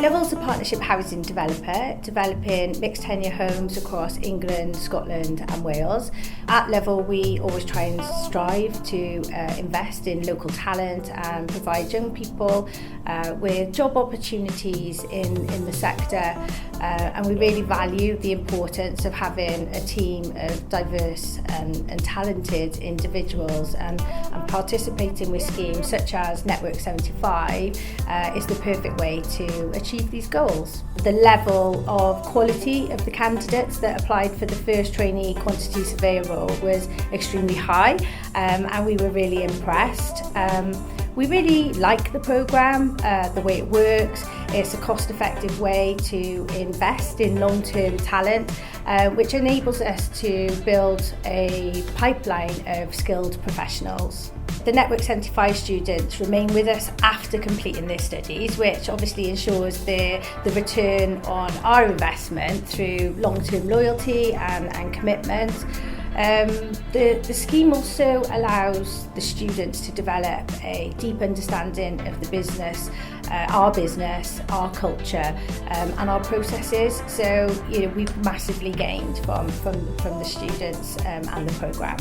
Level's a partnership housing developer, developing mixed tenure homes across England, Scotland and Wales. At Level, we always try and strive to invest in local talent and provide young people with job opportunities in the sector. And we really value the importance of having a team of diverse and talented individuals, and participating with schemes such as Network 75 is the perfect way to achieve these goals. The level of quality of the candidates that applied for the first trainee quantity surveyor role was extremely high, and we were really impressed. We really like the programme, the way it works. It's a cost-effective way to invest in long-term talent, which enables us to build a pipeline of skilled professionals. The Network 75 students remain with us after completing their studies, which obviously ensures the return on our investment through long-term loyalty and commitment. The scheme also allows the students to develop a deep understanding of the business, our culture, and our processes. So we've massively gained from the students and the programme.